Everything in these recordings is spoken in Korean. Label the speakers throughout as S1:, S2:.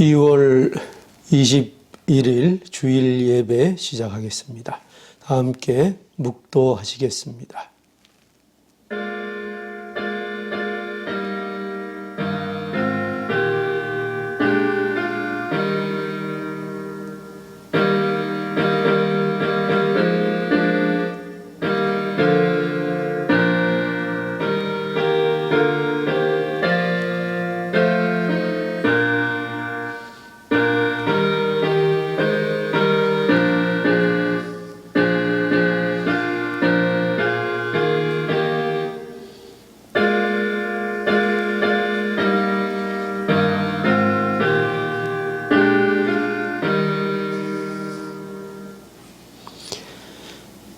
S1: 2월 21일 주일 예배 시작하겠습니다. 다 함께 묵도하시겠습니다.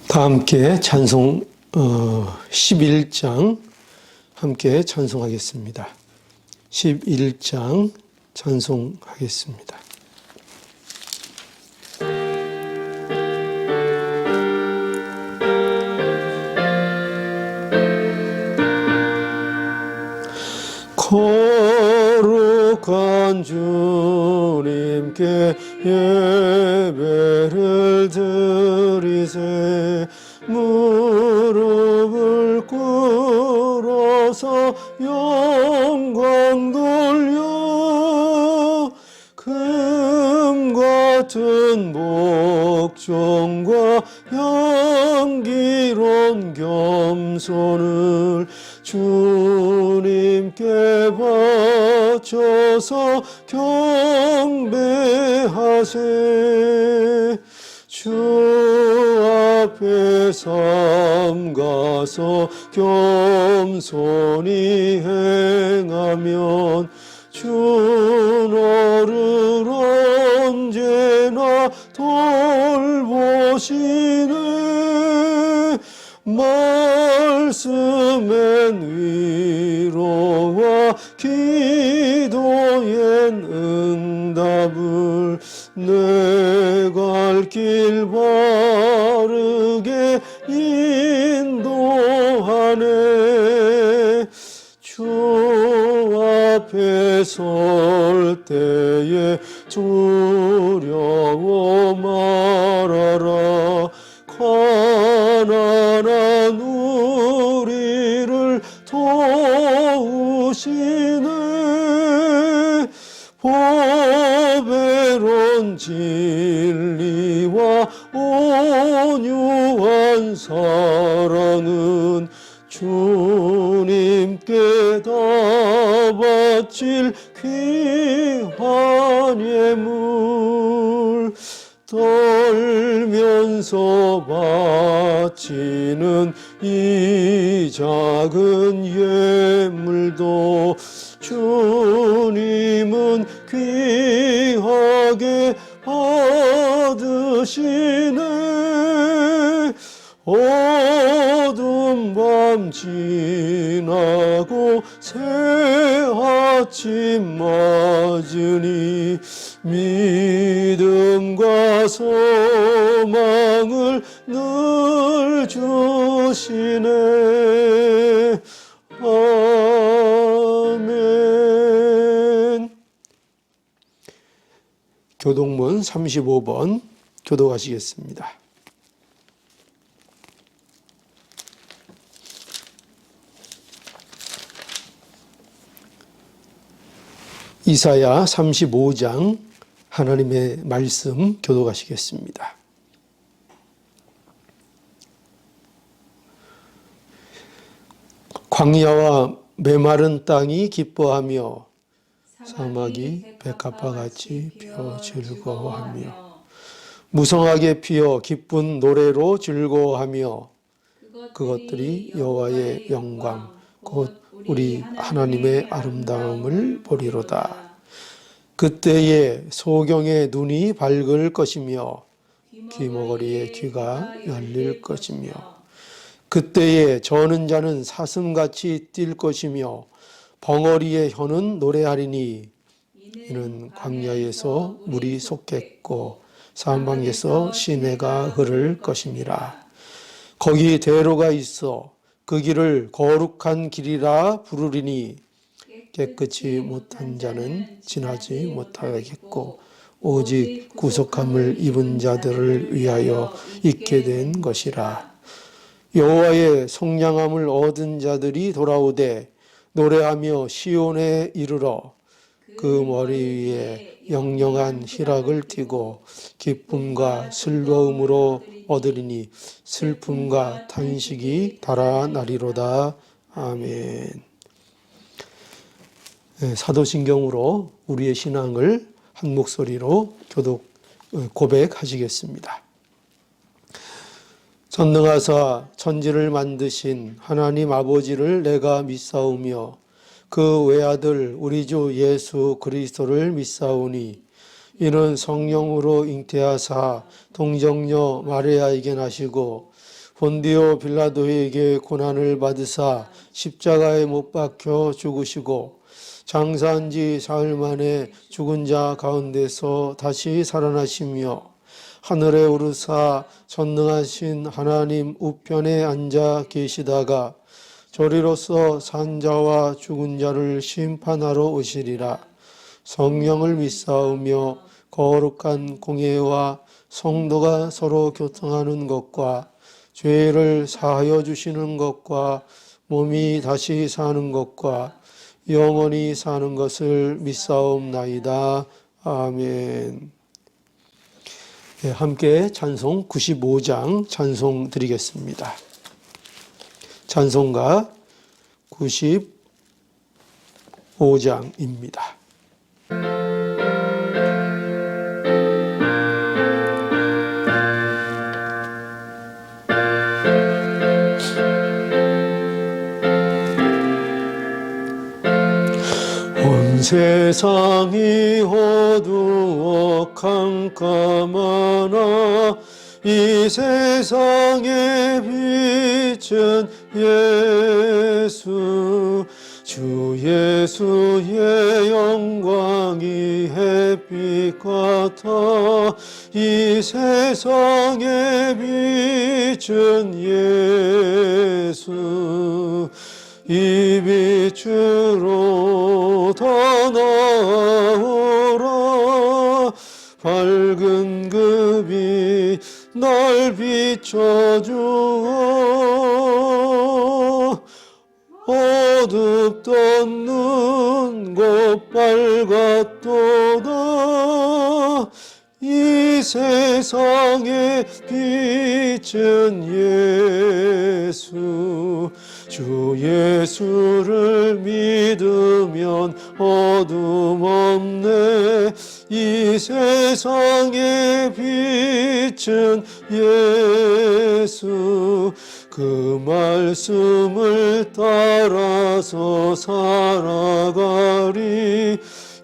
S1: 다 함께 찬송 11장 함께 찬송하겠습니다. 11장 찬송하겠습니다. 거룩한 주님께 예배를 드리세 무릎을 꿇어서 영광 돌려 금 같은 복종과 향기로운 겸손을 주님께 바쳐서 경배하세 주 앞에 삼가서 겸손히 행하면 주 너를 언제나 돌보시네 말씀엔 위로와 기도엔 응답을 내 갈 길 바르게 인도하네 주 앞에 설 때에 두려워 말아라 가난한 우리를 도우시네 보배로운 진리와 온유한 사랑은 주님께 다 바칠 귀한 예물 떨면서 바치는 이 작은 예물도 주님은 귀하게 받으시네 어두운 밤 지나고 새 아침 맞으니 믿음과 소망을 늘 주시네 아멘. 교동문 35번 교독하시겠습니다. 이사야 35장 하나님의 말씀 교독하시겠습니다. 광야와 메마른 땅이 기뻐하며 사막이 백합화같이 피어 즐거워하며 무성하게 피어 기쁜 노래로 즐거워하며 그것들이 여호와의 영광 곧 우리 하나님의 아름다움을 보리로다. 그때에 소경의 눈이 밝을 것이며 귀머거리의 귀가 열릴 것이며 그때에 저는 자는 사슴같이 뛸 것이며 벙어리의 혀는 노래하리니 이는 광야에서 물이 솟겠고 사방에서 시내가 흐를 것임이라. 거기 대로가 있어 그 길을 거룩한 길이라 부르리니 깨끗이 못한 자는 지나지 못하겠고 오직 구속함을 입은 자들을 위하여 있게 된 것이라. 여호와의 속량함을 얻은 자들이 돌아오되 노래하며 시온에 이르러 그 머리 위에 영영한 희락을 띠고 기쁨과 즐거움으로 얻으리니 슬픔과 탄식이 달아나리로다. 아멘. 사도신경으로 우리의 신앙을 한 목소리로 고백하시겠습니다. 전능하사 천지를 만드신 하나님 아버지를 내가 믿사오며 그 외아들 우리 주 예수 그리스도를 믿사오니 이는 성령으로 잉태하사 동정녀 마리아에게 나시고 본디오 빌라도에게 고난을 받으사 십자가에 못 박혀 죽으시고 장사한 지 사흘 만에 죽은 자 가운데서 다시 살아나시며 하늘에 오르사 전능하신 하나님 우편에 앉아 계시다가 저리로서 산 자와 죽은 자를 심판하러 오시리라. 성령을 믿사오며 거룩한 공예와 성도가 서로 교통하는 것과 죄를 사하여 주시는 것과 몸이 다시 사는 것과 영원히 사는 것을 믿사옵나이다. 아멘. 네, 함께 찬송 95장 찬송 드리겠습니다. 찬송가 95장입니다. 온 세상이 어두워 캄캄하나 이 세상의 빛은 예수 주 예수의 영광이 햇빛 같아 이 세상의 빛은 예수 이 빛으로 더 나아오라 밝은 그 빛 날 비춰주어 어둡던 눈 곧 밝았도다 이 세상의 빛은 예수 주 예수를 믿으면 어둠 없네 이 세상의 빛은 예수 그 말씀을 따라서 살아가리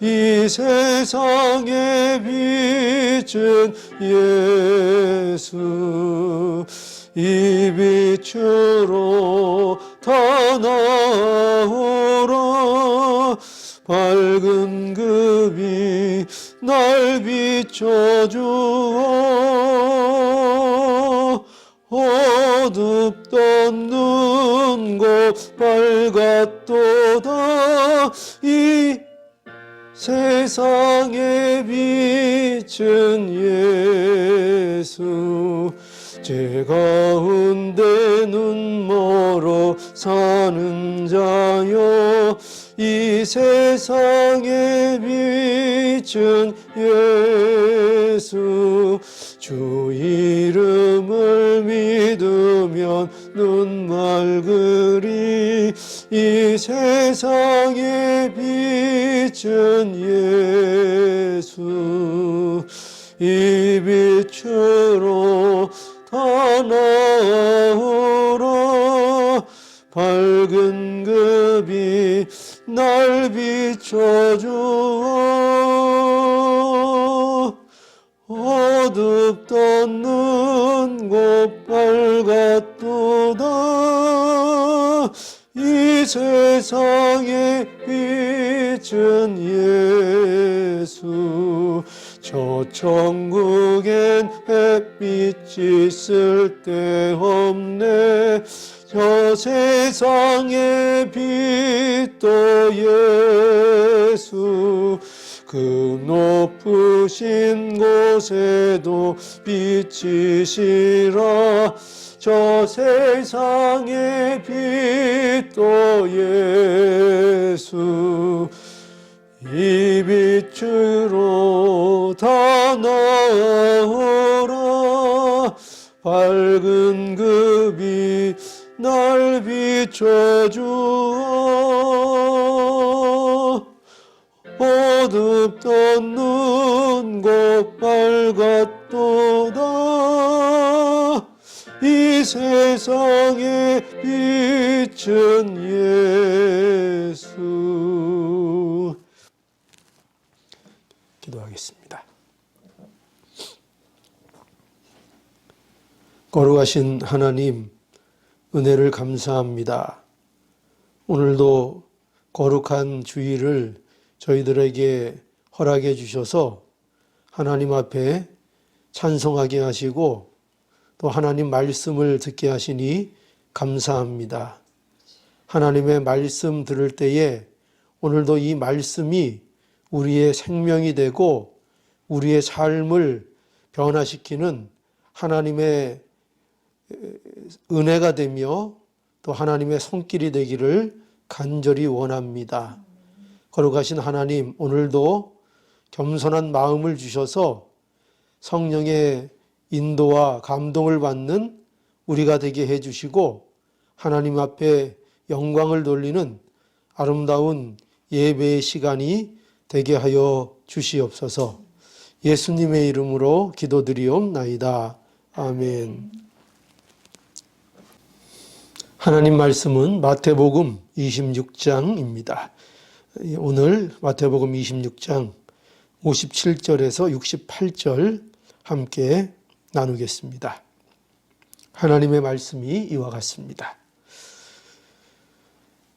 S1: 이 세상의 빛은 예수 이 빛으로 다 나오라 밝은 그 빛 날 비춰주어 어둡던 눈 곧 밝았도다 이 세상의 빛은 예수 제 가운데 눈 멀어 사는 자여 이 세상의 빛은 예수 주 이름을 믿으면 눈 맑으리 이 세상의 빛은 예수 이 빛으로 다 나오라 밝은 그 빛 날 비춰주어 어둡던 눈 곧 밝았도다 이 세상의 빛은 예수 저 천국엔 햇빛이 쓸데없네 저 세상의 빛도 높으신 곳에도 빛이시라. 저 세상의 빛도 예수, 이 빛으로 다 나아오라. 밝은 그 빛 날 비춰주어 어둡던 눈 곧 밝았도다. 이 세상의 빛은 예수. 기도하겠습니다. 거룩하신 하나님, 은혜를 감사합니다. 오늘도 거룩한 주일을 저희들에게 허락해 주셔서 하나님 앞에 찬송하게 하시고 또 하나님 말씀을 듣게 하시니 감사합니다. 하나님의 말씀 들을 때에 오늘도 이 말씀이 우리의 생명이 되고 우리의 삶을 변화시키는 하나님의 은혜가 되며 또 하나님의 손길이 되기를 간절히 원합니다. 거룩하신 하나님, 오늘도 겸손한 마음을 주셔서 성령의 인도와 감동을 받는 우리가 되게 해주시고 하나님 앞에 영광을 돌리는 아름다운 예배의 시간이 되게 하여 주시옵소서. 예수님의 이름으로 기도드리옵나이다. 아멘. 하나님 말씀은 마태복음 26장입니다. 오늘 마태복음 26장 57절에서 68절 함께 나누겠습니다. 하나님의 말씀이 이와 같습니다.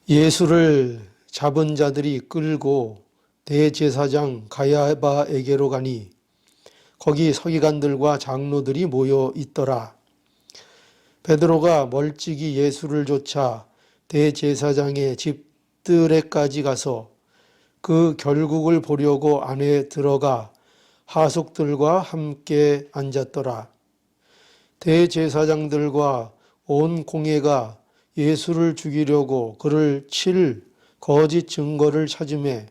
S1: 예수를 잡은 자들이 끌고 대제사장 가야바에게로 가니 거기 서기관들과 장로들이 모여 있더라. 베드로가 멀찍이 예수를 쫓아 대제사장의 집들에까지 가서 그 결국을 보려고 안에 들어가 하속들과 함께 앉았더라. 대제사장들과 온 공회가 예수를 죽이려고 그를 칠 거짓 증거를 찾으매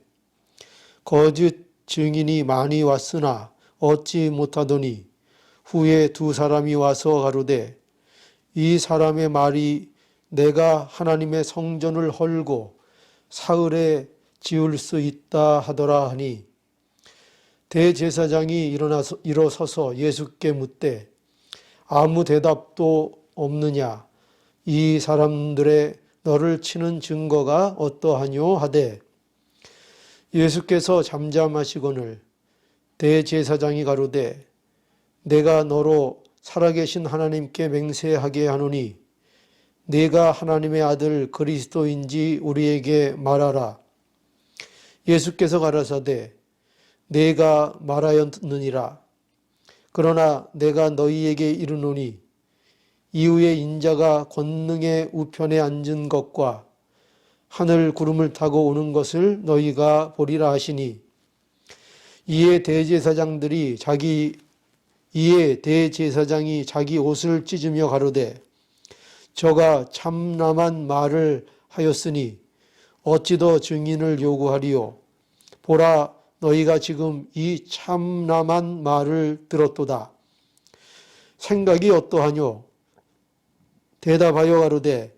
S1: 거짓 증인이 많이 왔으나 얻지 못하더니 후에 두 사람이 와서 가로되 이 사람의 말이 내가 하나님의 성전을 헐고 사흘에 지을 수 있다 하더라 하니 대제사장이 일어서서 예수께 묻되 아무 대답도 없느냐 이 사람들의 너를 치는 증거가 어떠하뇨 하되 예수께서 잠잠하시거늘 대제사장이 가로되 내가 너로 살아계신 하나님께 맹세하게 하노니 네가 하나님의 아들 그리스도인지 우리에게 말하라. 예수께서 가라사대 내가 말하였느니라. 그러나 내가 너희에게 이르노니 이후에 인자가 권능의 우편에 앉은 것과 하늘 구름을 타고 오는 것을 너희가 보리라 하시니 이에 대제사장이 자기 옷을 찢으며 가로되 저가 참남한 말을 하였으니 어찌 더 증인을 요구하리요. 보라 너희가 지금 이 참남한 말을 들었도다. 생각이 어떠하뇨? 대답하여 가로되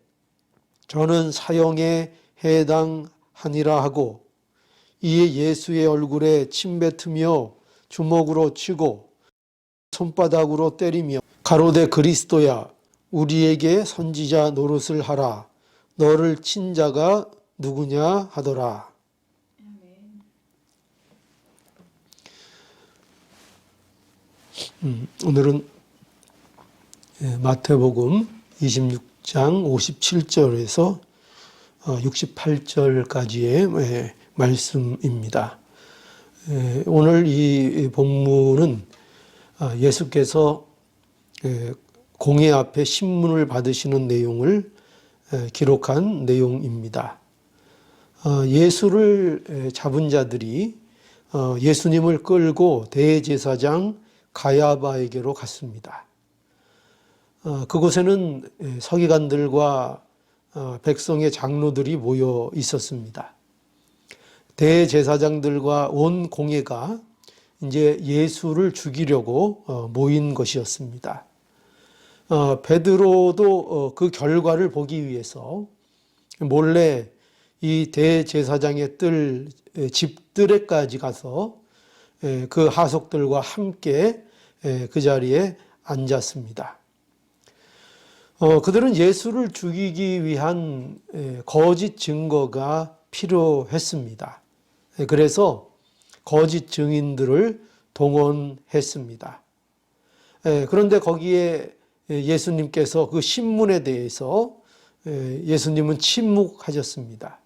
S1: 저는 사형에 해당하니라 하고 이에 예수의 얼굴에 침 뱉으며 주먹으로 치고 손바닥으로 때리며 가로되 그리스도야 우리에게 선지자 노릇을 하라. 너를 친 자가 누구냐 하더라. 오늘은 마태복음 26장 57절에서 68절까지의 말씀입니다. 오늘 이 본문은 예수께서 공회 앞에 신문을 받으시는 내용을 기록한 내용입니다. 예수를 잡은 자들이 예수님을 끌고 대제사장 가야바에게로 갔습니다. 그곳에는 서기관들과 백성의 장로들이 모여 있었습니다. 대제사장들과 온 공회가 이제 예수를 죽이려고 모인 것이었습니다. 베드로도 그 결과를 보기 위해서 몰래 이 대제사장의 뜰 집들에까지 가서 그 하속들과 함께 그 자리에 앉았습니다. 그들은 예수를 죽이기 위한 거짓 증거가 필요했습니다. 그래서 거짓 증인들을 동원했습니다. 그런데 거기에 예수님께서 그 신문에 대해서 예수님은 침묵하셨습니다.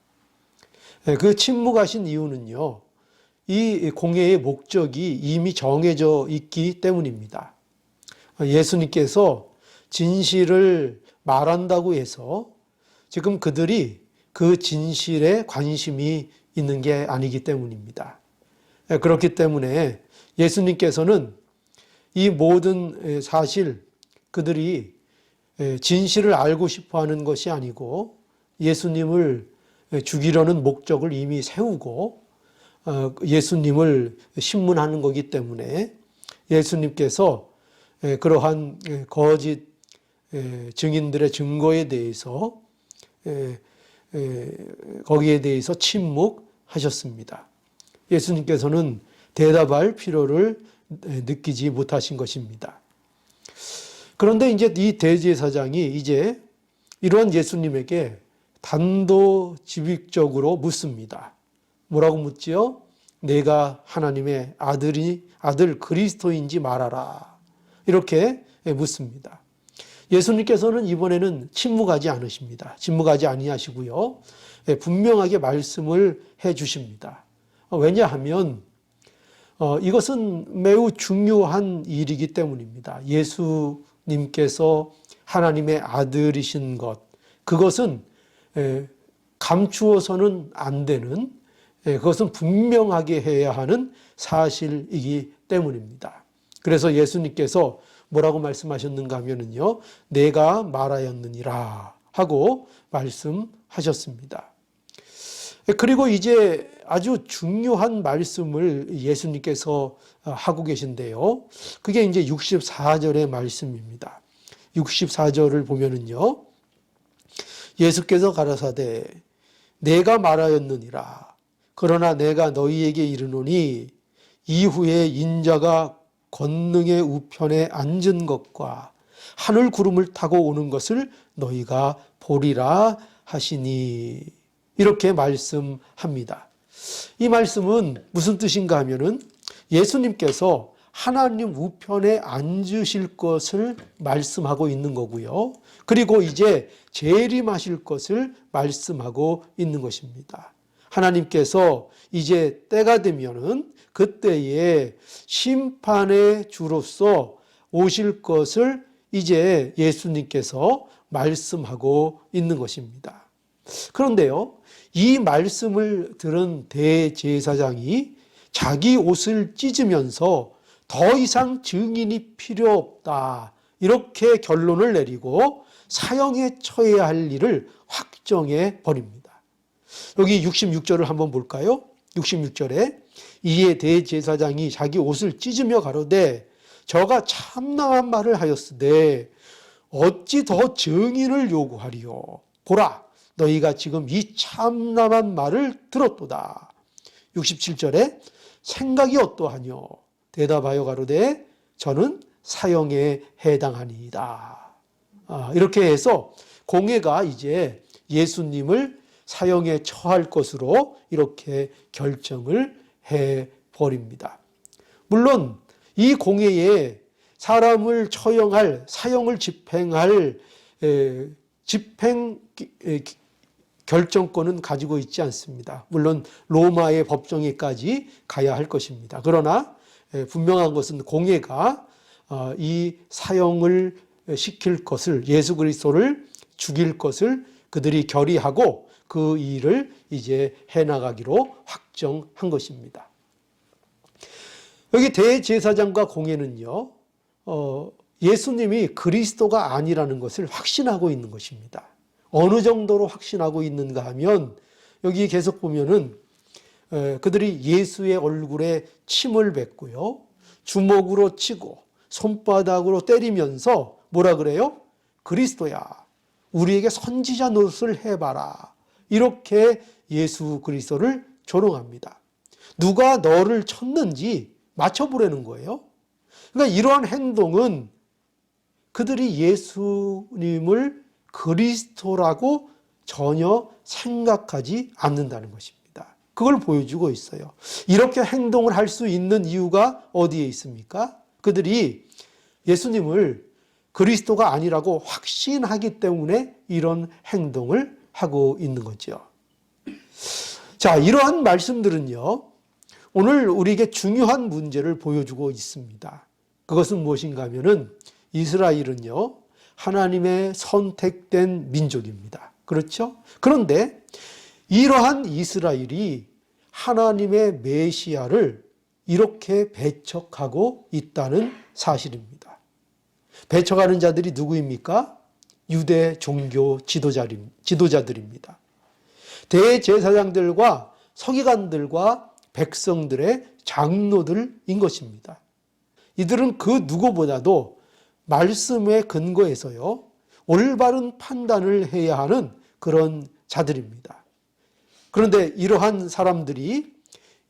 S1: 그 침묵하신 이유는요, 이 공회의 목적이 이미 정해져 있기 때문입니다. 예수님께서 진실을 말한다고 해서 지금 그들이 그 진실에 관심이 있는 게 아니기 때문입니다. 그렇기 때문에 예수님께서는 이 모든 사실, 그들이 진실을 알고 싶어 하는 것이 아니고 예수님을 죽이려는 목적을 이미 세우고 예수님을 신문하는 거기 때문에 예수님께서 그러한 거짓 증인들의 증거에 대해서 거기에 대해서 침묵하셨습니다. 예수님께서는 대답할 필요를 느끼지 못하신 것입니다. 그런데 이제 이 대제사장이 이제 이런 예수님에게 단도직입적으로 묻습니다. 뭐라고 묻지요? 내가 하나님의 아들 그리스도인지 말하라. 이렇게 묻습니다. 예수님께서는 이번에는 침묵하지 않으십니다. 침묵하지 아니하시고요. 분명하게 말씀을 해 주십니다. 왜냐하면 이것은 매우 중요한 일이기 때문입니다. 예수님께서 하나님의 아들이신 것, 그것은 감추어서는 안 되는, 그것은 분명하게 해야 하는 사실이기 때문입니다. 그래서 예수님께서 뭐라고 말씀하셨는가 하면요, 내가 말하였느니라 하고 말씀하셨습니다. 그리고 이제 아주 중요한 말씀을 예수님께서 하고 계신데요. 그게 이제 64절의 말씀입니다. 64절을 보면은요, 예수께서 가라사대 내가 말하였느니라. 그러나 내가 너희에게 이르노니 이후에 인자가 권능의 우편에 앉은 것과 하늘 구름을 타고 오는 것을 너희가 보리라 하시니, 이렇게 말씀합니다. 이 말씀은 무슨 뜻인가 하면은 예수님께서 하나님 우편에 앉으실 것을 말씀하고 있는 거고요. 그리고 이제 재림하실 것을 말씀하고 있는 것입니다. 하나님께서 이제 때가 되면은 그때에 심판의 주로서 오실 것을 이제 예수님께서 말씀하고 있는 것입니다. 그런데요, 이 말씀을 들은 대제사장이 자기 옷을 찢으면서 더 이상 증인이 필요 없다, 이렇게 결론을 내리고 사형에 처해야 할 일을 확정해 버립니다. 여기 66절을 한번 볼까요? 66절에 이에 대제사장이 자기 옷을 찢으며 가로되 저가 참남한 말을 하였으되 어찌 더 증인을 요구하리요? 보라, 너희가 지금 이 참남한 말을 들었도다. 67절에 생각이 어떠하뇨? 대답하여 가로되 저는 사형에 해당하니이다. 이렇게 해서 공회가 이제 예수님을 사형에 처할 것으로 이렇게 결정을 해버립니다. 물론 이 공회에 사람을 처형할, 사형을 집행할 집행 결정권은 가지고 있지 않습니다. 물론 로마의 법정에까지 가야 할 것입니다. 그러나 분명한 것은 공회가 이 사형을 시킬 것을, 예수 그리스도를 죽일 것을 그들이 결의하고 그 일을 이제 해나가기로 확정한 것입니다. 여기 대제사장과 공회는요, 예수님이 그리스도가 아니라는 것을 확신하고 있는 것입니다. 어느 정도로 확신하고 있는가 하면 여기 계속 보면은 그들이 예수의 얼굴에 침을 뱉고요, 주먹으로 치고 손바닥으로 때리면서 뭐라 그래요? 그리스도야, 우리에게 선지자 노릇을 해봐라. 이렇게 예수 그리스도를 조롱합니다. 누가 너를 쳤는지 맞춰보라는 거예요. 그러니까 이러한 행동은 그들이 예수님을 그리스도라고 전혀 생각하지 않는다는 것입니다. 그걸 보여주고 있어요. 이렇게 행동을 할 수 있는 이유가 어디에 있습니까? 그들이 예수님을 그리스도가 아니라고 확신하기 때문에 이런 행동을 하고 있는 거죠. 자, 이러한 말씀들은요, 오늘 우리에게 중요한 문제를 보여주고 있습니다. 그것은 무엇인가 하면은 이스라엘은요, 하나님의 선택된 민족입니다. 그렇죠? 그런데 이러한 이스라엘이 하나님의 메시아를 이렇게 배척하고 있다는 사실입니다. 배척하는 자들이 누구입니까? 유대 종교 지도자들입니다. 대제사장들과 서기관들과 백성들의 장로들인 것입니다. 이들은 그 누구보다도 말씀에 근거해서요, 올바른 판단을 해야 하는 그런 자들입니다. 그런데 이러한 사람들이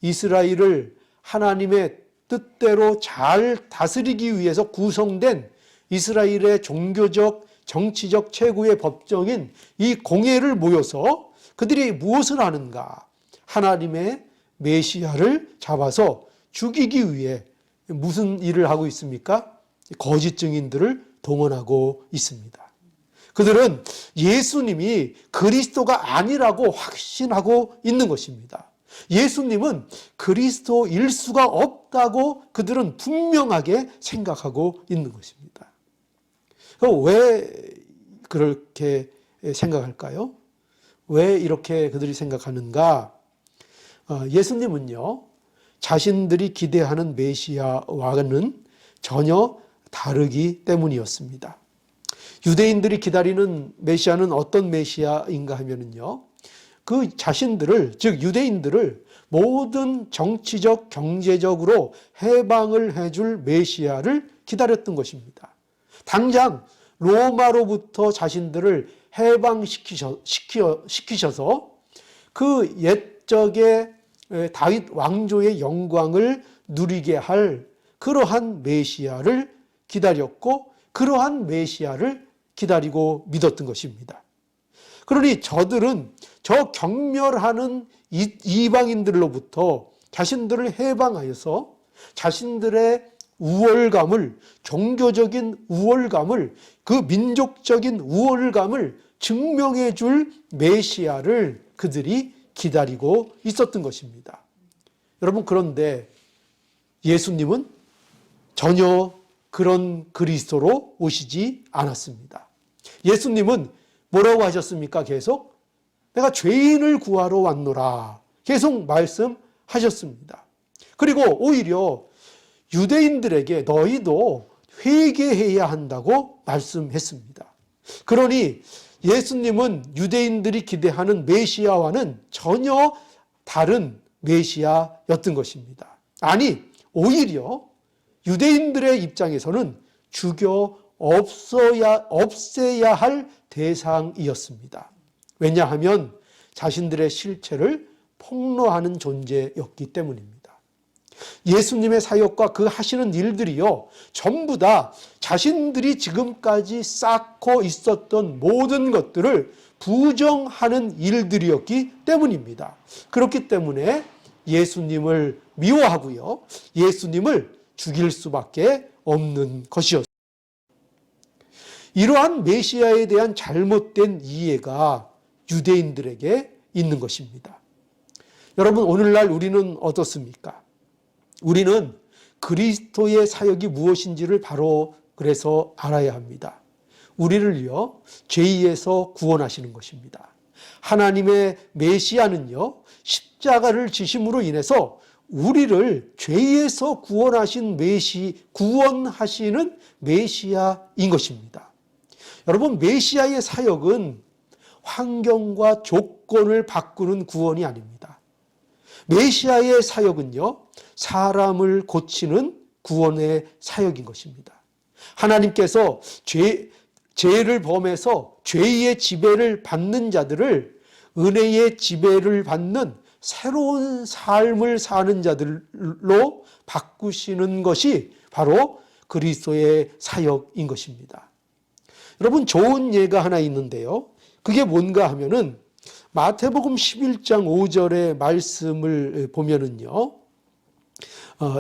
S1: 이스라엘을 하나님의 뜻대로 잘 다스리기 위해서 구성된 이스라엘의 종교적, 정치적 최고의 법정인 이 공회를 모여서 그들이 무엇을 하는가? 하나님의 메시아를 잡아서 죽이기 위해 무슨 일을 하고 있습니까? 거짓 증인들을 동원하고 있습니다. 그들은 예수님이 그리스도가 아니라고 확신하고 있는 것입니다. 예수님은 그리스도일 수가 없다고 그들은 분명하게 생각하고 있는 것입니다. 왜 그렇게 생각할까요? 왜 이렇게 그들이 생각하는가? 예수님은요, 자신들이 기대하는 메시아와는 전혀 다르기 때문이었습니다. 유대인들이 기다리는 메시아는 어떤 메시아인가 하면은요, 그 자신들을, 즉 유대인들을 모든 정치적, 경제적으로 해방을 해줄 메시아를 기다렸던 것입니다. 당장 로마로부터 자신들을 해방시키셔서 그 옛적의 다윗 왕조의 영광을 누리게 할 그러한 메시아를 기다렸고, 그러한 메시아를 기다리고 믿었던 것입니다. 그러니 저들은 저 경멸하는 이방인들로부터 자신들을 해방하여서 자신들의 우월감을, 종교적인 우월감을, 그 민족적인 우월감을 증명해 줄 메시아를 그들이 기다리고 있었던 것입니다. 여러분, 그런데 예수님은 전혀 그런 그리스도로 오시지 않았습니다. 예수님은 뭐라고 하셨습니까? 계속 내가 죄인을 구하러 왔노라 계속 말씀하셨습니다. 그리고 오히려 유대인들에게 너희도 회개해야 한다고 말씀했습니다. 그러니 예수님은 유대인들이 기대하는 메시아와는 전혀 다른 메시아였던 것입니다. 아니, 오히려 유대인들의 입장에서는 죽여 없애야 할 대상이었습니다. 왜냐하면 자신들의 실체를 폭로하는 존재였기 때문입니다. 예수님의 사역과 그 하시는 일들이요, 전부 다 자신들이 지금까지 쌓고 있었던 모든 것들을 부정하는 일들이었기 때문입니다. 그렇기 때문에 예수님을 미워하고요, 예수님을 죽일 수밖에 없는 것이었습니다. 이러한 메시아에 대한 잘못된 이해가 유대인들에게 있는 것입니다. 여러분, 오늘날 우리는 어떻습니까? 우리는 그리스도의 사역이 무엇인지를 바로 그래서 알아야 합니다. 우리를요, 죄에서 구원하시는 것입니다. 하나님의 메시아는요, 십자가를 지심으로 인해서 우리를 죄에서 구원하시는 메시아인 것입니다. 여러분, 메시아의 사역은 환경과 조건을 바꾸는 구원이 아닙니다. 메시아의 사역은요, 사람을 고치는 구원의 사역인 것입니다. 하나님께서 죄를 범해서 죄의 지배를 받는 자들을 은혜의 지배를 받는 새로운 삶을 사는 자들로 바꾸시는 것이 바로 그리스도의 사역인 것입니다. 여러분, 좋은 예가 하나 있는데요. 그게 뭔가 하면은 마태복음 11장 5절의 말씀을 보면은요,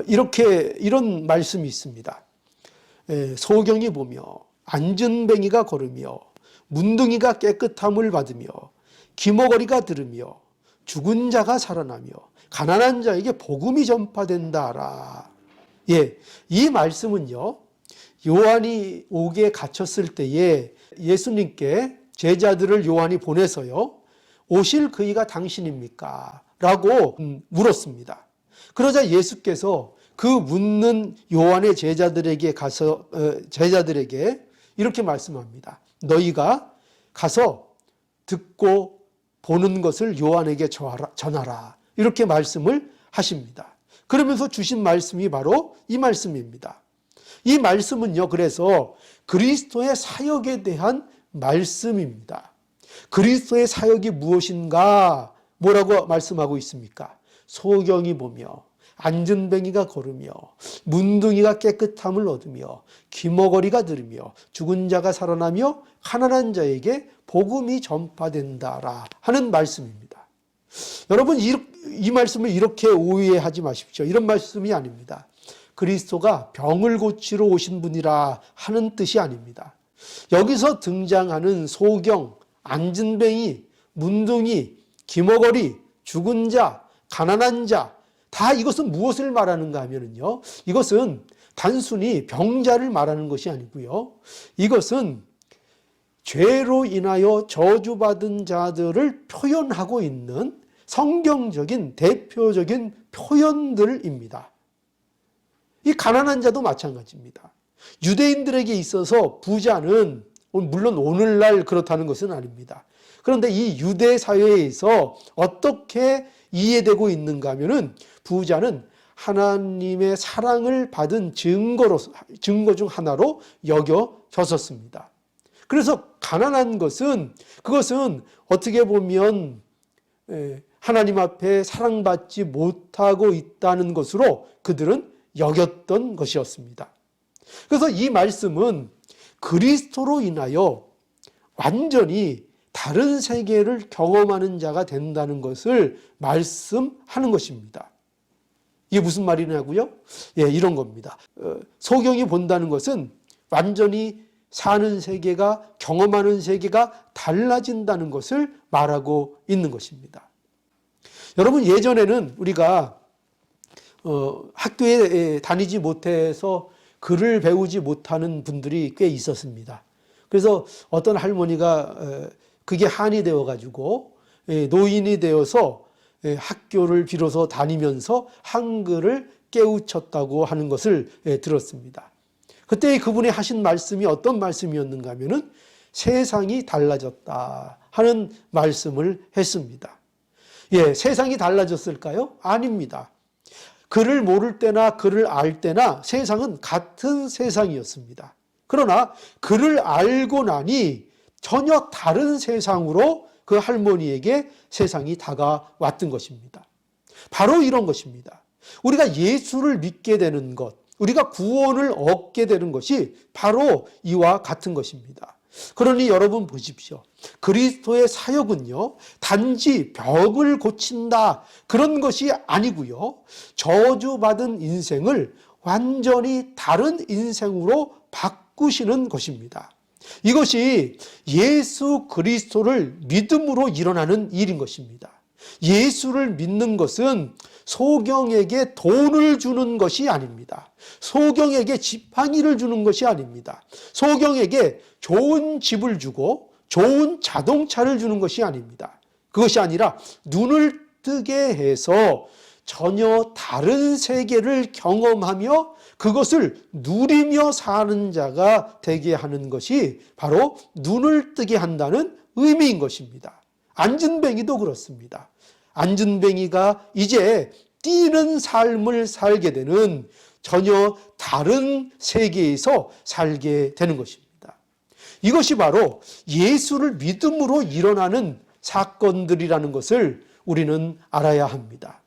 S1: 이런 말씀이 있습니다. 소경이 보며 안전뱅이가 걸으며 문둥이가 깨끗함을 받으며 기머거리가 들으며 죽은 자가 살아나며 가난한 자에게 복음이 전파된다라. 이 말씀은요, 요한이 옥에 갇혔을 때에 예수님께 제자들을 요한이 보내서요, 오실 그이가 당신입니까? 라고 물었습니다. 그러자 예수께서 그 묻는 요한의 제자들에게 이렇게 말씀합니다. 너희가 가서 듣고 보는 것을 요한에게 전하라. 이렇게 말씀을 하십니다. 그러면서 주신 말씀이 바로 이 말씀입니다. 이 말씀은요, 그래서 그리스도의 사역에 대한 말씀입니다. 그리스도의 사역이 무엇인가? 뭐라고 말씀하고 있습니까? 소경이 보며 안전뱅이가 걸으며 문둥이가 깨끗함을 얻으며 기머거리가 들으며 죽은 자가 살아나며 가난한 자에게 복음이 전파된다라 하는 말씀입니다. 여러분, 이 말씀을 이렇게 오해하지 마십시오. 이런 말씀이 아닙니다. 그리스도가 병을 고치러 오신 분이라 하는 뜻이 아닙니다. 여기서 등장하는 소경, 안전뱅이, 문둥이, 기머거리, 죽은 자, 가난한 자, 다 이것은 무엇을 말하는가 하면요, 이것은 단순히 병자를 말하는 것이 아니고요, 이것은 죄로 인하여 저주받은 자들을 표현하고 있는 성경적인 대표적인 표현들입니다. 이 가난한 자도 마찬가지입니다. 유대인들에게 있어서 부자는, 물론 오늘날 그렇다는 것은 아닙니다. 그런데 이 유대 사회에서 어떻게 이해되고 있는가 하면은, 부자는 하나님의 사랑을 받은 증거 중 하나로 여겨졌었습니다. 그래서 가난한 것은, 그것은 어떻게 보면 하나님 앞에 사랑받지 못하고 있다는 것으로 그들은 여겼던 것이었습니다. 그래서 이 말씀은 그리스도로 인하여 완전히 다른 세계를 경험하는 자가 된다는 것을 말씀하는 것입니다. 이게 무슨 말이냐고요? 이런 겁니다. 소경이 본다는 것은 완전히 사는 세계가, 경험하는 세계가 달라진다는 것을 말하고 있는 것입니다. 여러분, 예전에는 우리가 학교에 다니지 못해서 글을 배우지 못하는 분들이 꽤 있었습니다. 그래서 어떤 할머니가 그게 한이 되어가지고 노인이 되어서 학교를 비로소 다니면서 한글을 깨우쳤다고 하는 것을 들었습니다. 그때 그분이 하신 말씀이 어떤 말씀이었는가 하면은 세상이 달라졌다 하는 말씀을 했습니다. 세상이 달라졌을까요? 아닙니다. 글을 모를 때나 글을 알 때나 세상은 같은 세상이었습니다. 그러나 글을 알고 나니 전혀 다른 세상으로 그 할머니에게 세상이 다가왔던 것입니다. 바로 이런 것입니다. 우리가 예수를 믿게 되는 것, 우리가 구원을 얻게 되는 것이 바로 이와 같은 것입니다. 그러니 여러분 보십시오. 그리스도의 사역은요, 단지 병을 고친다 그런 것이 아니고요, 저주받은 인생을 완전히 다른 인생으로 바꾸시는 것입니다. 이것이 예수 그리스도를 믿음으로 일어나는 일인 것입니다. 예수를 믿는 것은 소경에게 돈을 주는 것이 아닙니다. 소경에게 지팡이를 주는 것이 아닙니다. 소경에게 좋은 집을 주고 좋은 자동차를 주는 것이 아닙니다. 그것이 아니라 눈을 뜨게 해서 전혀 다른 세계를 경험하며 그것을 누리며 사는 자가 되게 하는 것이 바로 눈을 뜨게 한다는 의미인 것입니다. 안진뱅이도 그렇습니다. 안진뱅이가 이제 뛰는 삶을 살게 되는 전혀 다른 세계에서 살게 되는 것입니다. 이것이 바로 예수를 믿음으로 일어나는 사건들이라는 것을 우리는 알아야 합니다.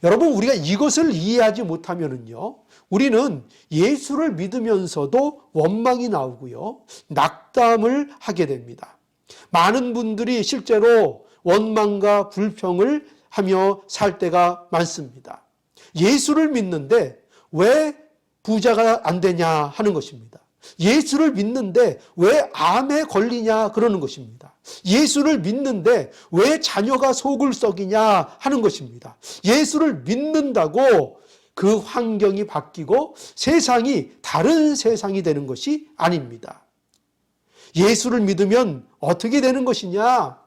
S1: 여러분, 우리가 이것을 이해하지 못하면요, 우리는 예수를 믿으면서도 원망이 나오고요, 낙담을 하게 됩니다. 많은 분들이 실제로 원망과 불평을 하며 살 때가 많습니다. 예수를 믿는데 왜 부자가 안 되냐 하는 것입니다. 예수를 믿는데 왜 암에 걸리냐 그러는 것입니다. 예수를 믿는데 왜 자녀가 속을 썩이냐 하는 것입니다. 예수를 믿는다고 그 환경이 바뀌고 세상이 다른 세상이 되는 것이 아닙니다. 예수를 믿으면 어떻게 되는 것이냐?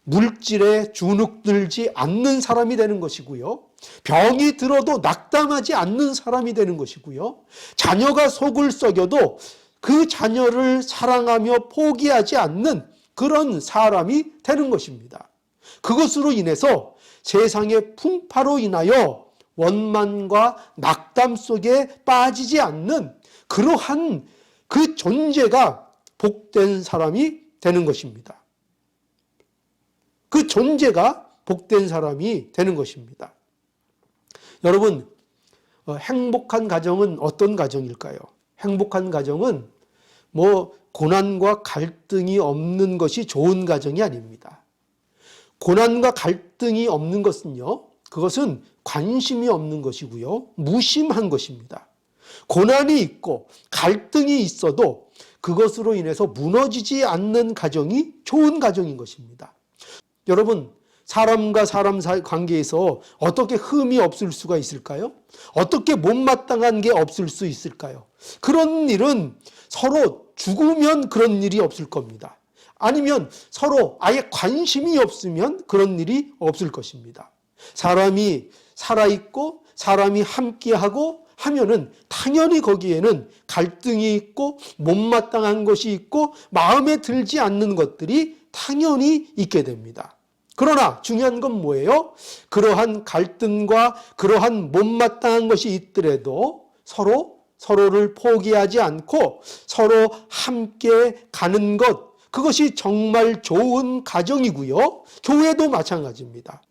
S1: 물질에 주눅들지 않는 사람이 되는 것이고요. 병이 들어도 낙담하지 않는 사람이 되는 것이고요. 자녀가 속을 썩여도 그 자녀를 사랑하며 포기하지 않는 그런 사람이 되는 것입니다. 그것으로 인해서 세상의 풍파로 인하여 원망과 낙담 속에 빠지지 않는 그러한 그 존재가 복된 사람이 되는 것입니다. 그 존재가 복된 사람이 되는 것입니다. 여러분, 행복한 가정은 어떤 가정일까요? 행복한 가정은 고난과 갈등이 없는 것이 좋은 가정이 아닙니다. 고난과 갈등이 없는 것은요, 그것은 관심이 없는 것이고요, 무심한 것입니다. 고난이 있고 갈등이 있어도 그것으로 인해서 무너지지 않는 가정이 좋은 가정인 것입니다. 여러분, 사람과 사람 사이 관계에서 어떻게 흠이 없을 수가 있을까요? 어떻게 못마땅한 게 없을 수 있을까요? 그런 일은 서로 죽으면 그런 일이 없을 겁니다. 아니면 서로 아예 관심이 없으면 그런 일이 없을 것입니다. 사람이 살아있고 사람이 함께하고 하면은 당연히 거기에는 갈등이 있고 못마땅한 것이 있고 마음에 들지 않는 것들이 당연히 있게 됩니다. 그러나 중요한 건 뭐예요? 그러한 갈등과 그러한 못마땅한 것이 있더라도 서로를 포기하지 않고 서로 함께 가는 것, 그것이 정말 좋은 가정이고요. 교회도 마찬가지입니다.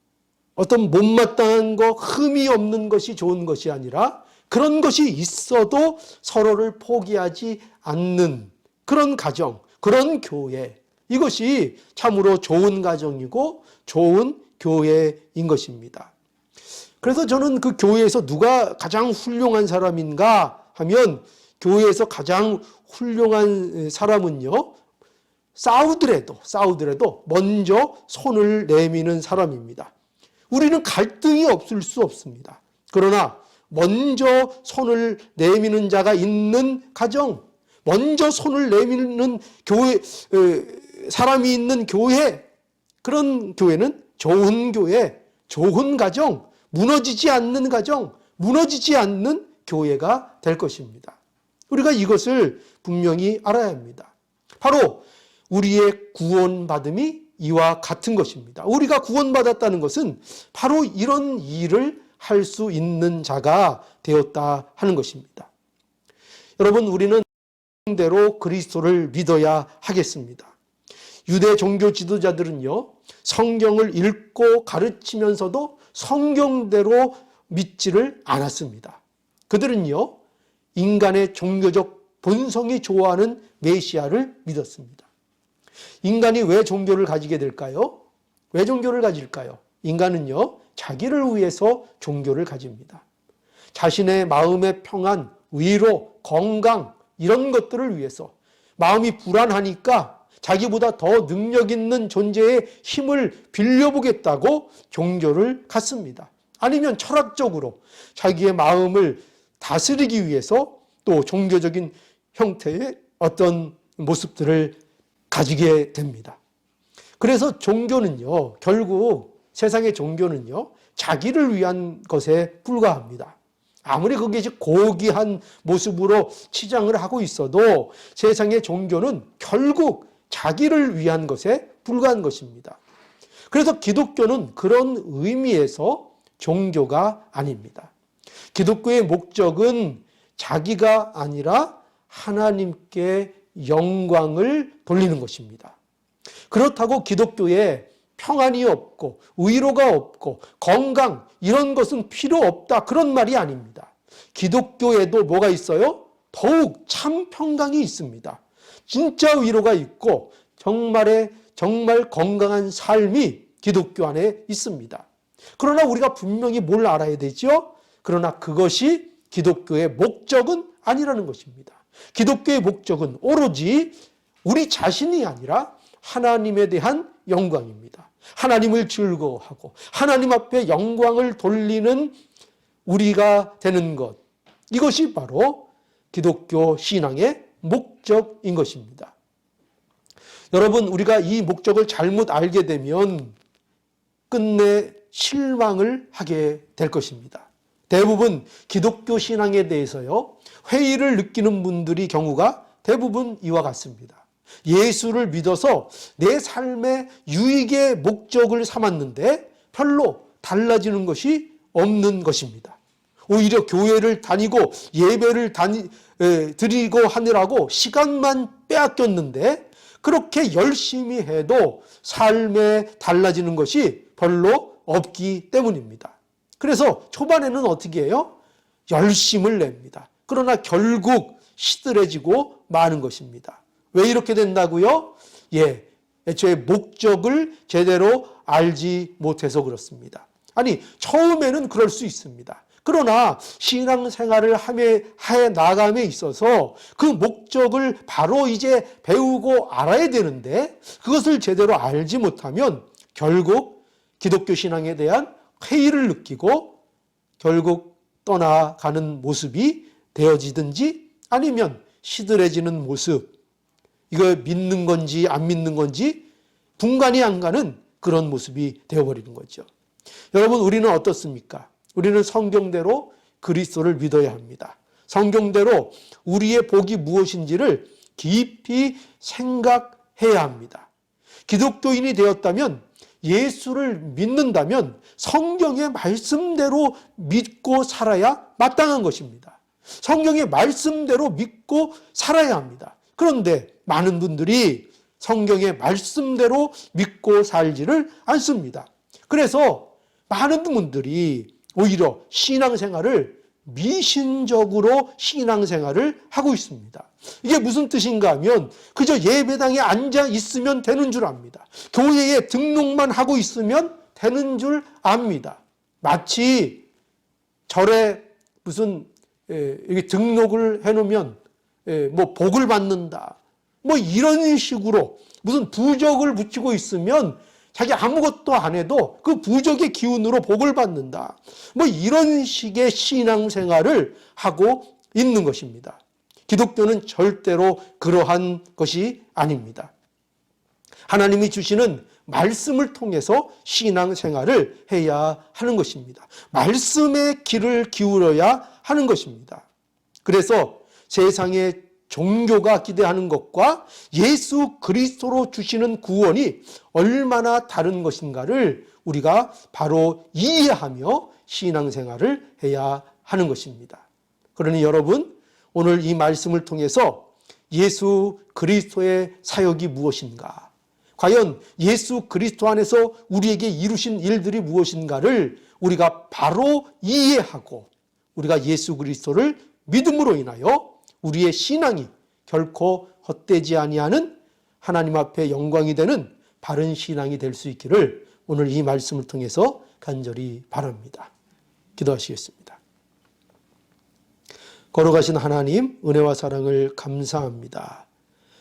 S1: 어떤 못마땅한 것, 흠이 없는 것이 좋은 것이 아니라 그런 것이 있어도 서로를 포기하지 않는 그런 가정, 그런 교회, 이것이 참으로 좋은 가정이고 좋은 교회인 것입니다. 그래서 저는 그 교회에서 누가 가장 훌륭한 사람인가 하면 교회에서 가장 훌륭한 사람은요, 싸우더라도 먼저 손을 내미는 사람입니다. 우리는 갈등이 없을 수 없습니다. 그러나 먼저 손을 내미는 자가 있는 가정, 먼저 손을 내미는 교회, 사람이 있는 교회, 그런 교회는 좋은 교회, 좋은 가정, 무너지지 않는 가정, 무너지지 않는 교회가 될 것입니다. 우리가 이것을 분명히 알아야 합니다. 바로 우리의 구원받음이 이와 같은 것입니다. 우리가 구원받았다는 것은 바로 이런 일을 할 수 있는 자가 되었다 하는 것입니다. 여러분, 우리는 대로 그리스도를 믿어야 하겠습니다. 유대 종교 지도자들은요, 성경을 읽고 가르치면서도 성경대로 믿지를 않았습니다. 그들은요, 인간의 종교적 본성이 좋아하는 메시아를 믿었습니다. 인간이 왜 종교를 가지게 될까요? 왜 종교를 가질까요? 인간은요, 자기를 위해서 종교를 가집니다. 자신의 마음의 평안, 위로, 건강, 이런 것들을 위해서 마음이 불안하니까 자기보다 더 능력 있는 존재의 힘을 빌려보겠다고 종교를 갖습니다. 아니면 철학적으로 자기의 마음을 다스리기 위해서 또 종교적인 형태의 어떤 모습들을 가지게 됩니다. 그래서 종교는요, 결국 세상의 종교는요, 자기를 위한 것에 불과합니다. 아무리 그게 고귀한 모습으로 치장을 하고 있어도 세상의 종교는 결국 자기를 위한 것에 불과한 것입니다. 그래서 기독교는 그런 의미에서 종교가 아닙니다. 기독교의 목적은 자기가 아니라 하나님께 영광을 돌리는 것입니다. 그렇다고 기독교에 평안이 없고 의로가 없고 건강 이런 것은 필요 없다 그런 말이 아닙니다. 기독교에도 뭐가 있어요? 더욱 참 평강이 있습니다. 진짜 위로가 있고 정말 건강한 삶이 기독교 안에 있습니다. 그러나 우리가 분명히 뭘 알아야 되죠? 그러나 그것이 기독교의 목적은 아니라는 것입니다. 기독교의 목적은 오로지 우리 자신이 아니라 하나님에 대한 영광입니다. 하나님을 즐거워하고 하나님 앞에 영광을 돌리는 우리가 되는 것. 이것이 바로 기독교 신앙의 목적인 것입니다. 여러분, 우리가 이 목적을 잘못 알게 되면 끝내 실망을 하게 될 것입니다. 대부분 기독교 신앙에 대해서요, 회의를 느끼는 분들이 경우가 대부분 이와 같습니다. 예수를 믿어서 내 삶의 유익의 목적을 삼았는데 별로 달라지는 것이 없는 것입니다. 오히려 교회를 다니고 예배를 드리고 하느라고 시간만 빼앗겼는데 그렇게 열심히 해도 삶에 달라지는 것이 별로 없기 때문입니다. 그래서 초반에는 어떻게 해요? 열심을 냅니다. 그러나 결국 시들해지고 마는 것입니다. 왜 이렇게 된다고요? 애초에 목적을 제대로 알지 못해서 그렇습니다. 아니, 처음에는 그럴 수 있습니다. 그러나 신앙생활을 해 나감에 있어서 그 목적을 바로 이제 배우고 알아야 되는데 그것을 제대로 알지 못하면 결국 기독교 신앙에 대한 회의를 느끼고 결국 떠나가는 모습이 되어지든지 아니면 시들해지는 모습, 이걸 믿는 건지 안 믿는 건지 분간이 안 가는 그런 모습이 되어버리는 거죠. 여러분, 우리는 어떻습니까? 우리는 성경대로 그리스도를 믿어야 합니다. 성경대로 우리의 복이 무엇인지를 깊이 생각해야 합니다. 기독교인이 되었다면, 예수를 믿는다면 성경의 말씀대로 믿고 살아야 마땅한 것입니다. 성경의 말씀대로 믿고 살아야 합니다. 그런데 많은 분들이 성경의 말씀대로 믿고 살지를 않습니다. 그래서 많은 분들이 오히려 신앙생활을 미신적으로 신앙생활을 하고 있습니다. 이게 무슨 뜻인가 하면 그저 예배당에 앉아 있으면 되는 줄 압니다. 교회에 등록만 하고 있으면 되는 줄 압니다. 마치 절에 무슨 이렇게 등록을 해놓으면 뭐 복을 받는다, 뭐 이런 식으로 무슨 부적을 붙이고 있으면 자기 아무것도 안 해도 그 부적의 기운으로 복을 받는다, 뭐 이런 식의 신앙생활을 하고 있는 것입니다. 기독교는 절대로 그러한 것이 아닙니다. 하나님이 주시는 말씀을 통해서 신앙생활을 해야 하는 것입니다. 말씀의 귀를 기울여야 하는 것입니다. 그래서 세상의 종교가 기대하는 것과 예수 그리스도로 주시는 구원이 얼마나 다른 것인가를 우리가 바로 이해하며 신앙생활을 해야 하는 것입니다. 그러니 여러분, 오늘 이 말씀을 통해서 예수 그리스도의 사역이 무엇인가, 과연 예수 그리스도 안에서 우리에게 이루신 일들이 무엇인가를 우리가 바로 이해하고 우리가 예수 그리스도를 믿음으로 인하여 우리의 신앙이 결코 헛되지 아니하는 하나님 앞에 영광이 되는 바른 신앙이 될 수 있기를 오늘 이 말씀을 통해서 간절히 바랍니다. 기도하시겠습니다. 걸어가신 하나님, 은혜와 사랑을 감사합니다.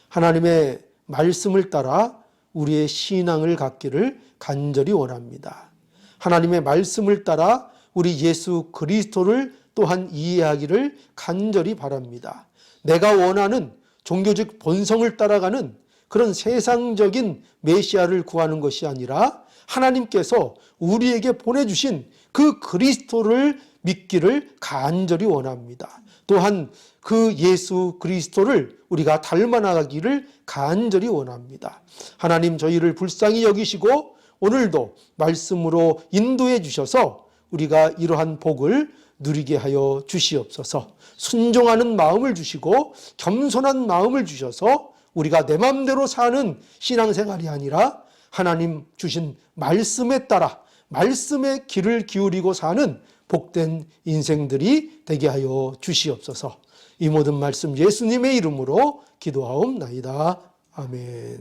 S1: 하나님의 말씀을 따라 우리의 신앙을 갖기를 간절히 원합니다. 하나님의 말씀을 따라 우리 예수 그리스도를 또한 이해하기를 간절히 바랍니다. 내가 원하는 종교적 본성을 따라가는 그런 세상적인 메시아를 구하는 것이 아니라 하나님께서 우리에게 보내주신 그 그리스도를 믿기를 간절히 원합니다. 또한 그 예수 그리스도를 우리가 닮아나가기를 간절히 원합니다. 하나님 저희를 불쌍히 여기시고 오늘도 말씀으로 인도해 주셔서 우리가 이러한 복을 누리게 하여 주시옵소서. 순종하는 마음을 주시고 겸손한 마음을 주셔서 우리가 내 마음대로 사는 신앙생활이 아니라 하나님 주신 말씀에 따라 말씀의 귀를 기울이고 사는 복된 인생들이 되게 하여 주시옵소서. 이 모든 말씀 예수님의 이름으로 기도하옵나이다. 아멘.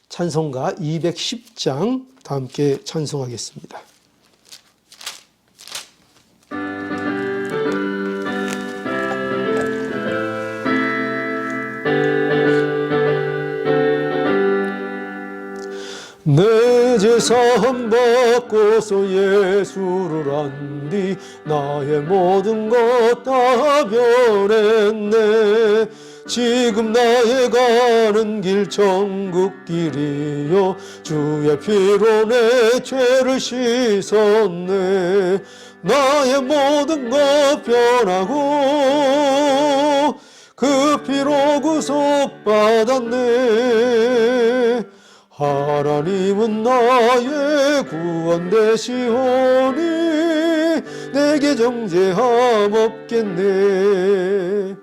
S1: 찬송가 210장 다 함께 찬송하겠습니다. 내 제사함 받고서 예수를 안 뒤 나의 모든 것 다 변했네. 지금 나의 가는 길 천국 길이요 주의 피로 내 죄를 씻었네. 나의 모든 것 변하고 그 피로 구속받았네. 하나님은 나의 구원 되시오니 내게 정죄함 없겠네.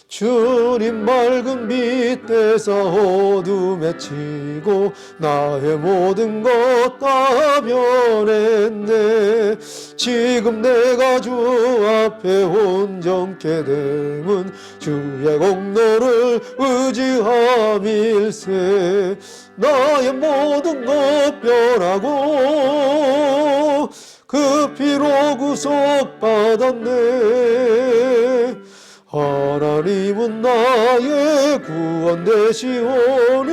S1: 주님 맑은 빛 대사 어둠에 치고 나의 모든 것 다 변했네. 지금 내가 주 앞에 온전케 됨은 주의 공로를 의지함일세. 나의 모든 것 변하고 그 피로 구속받았네. 하나님은 나의 구원 되시오니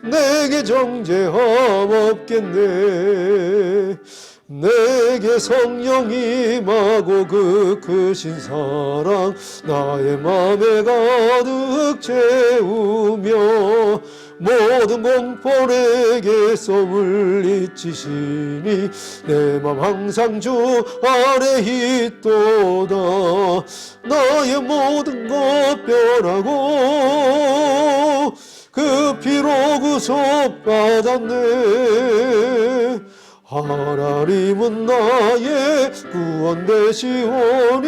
S1: 내게 정죄함 없겠네. 내게 성령이 임하고 그 크신 사랑 나의 맘에 가득 채우며 모든 공포 내게서 물리치시니 내 맘 항상 주 안에 있도다. 나의 모든 것 변하고 그 피로 구속받았네. 하나님은 나의 구원 되시오니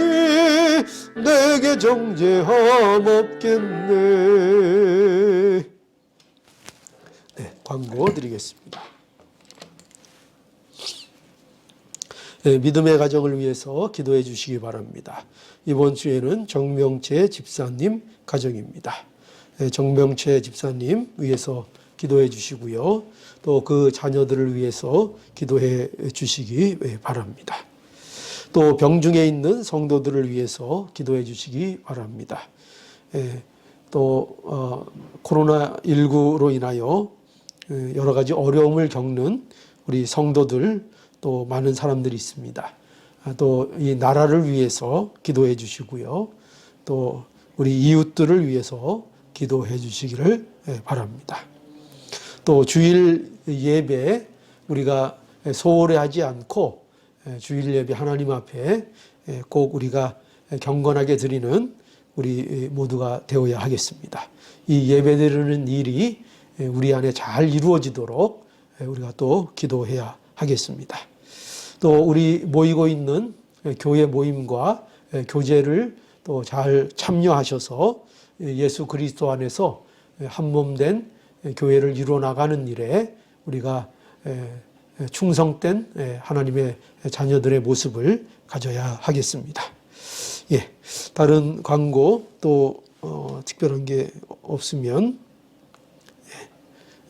S1: 내게 정죄함 없겠네. 네, 광고 드리겠습니다. 네, 믿음의 가정을 위해서 기도해 주시기 바랍니다. 이번 주에는 정명채 집사님 가정입니다. 네, 정명채 집사님 위해서 기도해 주시고요. 또 그 자녀들을 위해서 기도해 주시기 바랍니다. 또 병중에 있는 성도들을 위해서 기도해 주시기 바랍니다. 또 코로나19로 인하여 여러 가지 어려움을 겪는 우리 성도들 또 많은 사람들이 있습니다. 또 이 나라를 위해서 기도해 주시고요. 또 우리 이웃들을 위해서 기도해 주시기를 바랍니다. 또 주일 예배 우리가 소홀히 하지 않고 주일 예배 하나님 앞에 꼭 우리가 경건하게 드리는 우리 모두가 되어야 하겠습니다. 이 예배 드리는 일이 우리 안에 잘 이루어지도록 우리가 또 기도해야 하겠습니다. 또 우리 모이고 있는 교회 모임과 교제를 또 잘 참여하셔서 예수 그리스도 안에서 한 몸 된 교회를 이루어 나가는 일에 우리가 충성된 하나님의 자녀들의 모습을 가져야 하겠습니다. 예, 다른 광고 또 특별한 게 없으면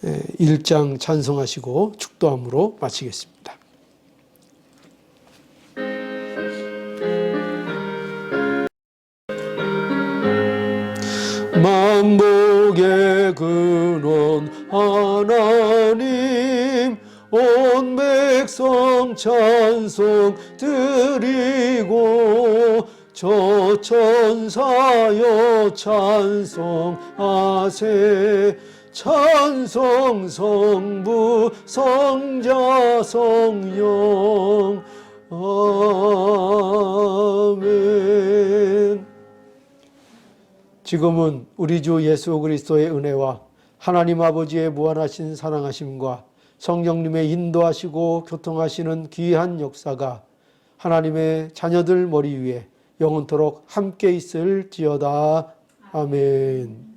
S1: 1장 찬송하시고 축도함으로 마치겠습니다. 만복의 근원 하나님 온 백성 찬송 드리고 저 천사여 찬송하세 찬송 성부 성자 성령 아멘. 지금은 우리 주 예수 그리스도의 은혜와 하나님 아버지의 무한하신 사랑하심과 성령님의 인도하시고 교통하시는 귀한 역사가 하나님의 자녀들 머리 위에 영원토록 함께 있을지어다. 아멘.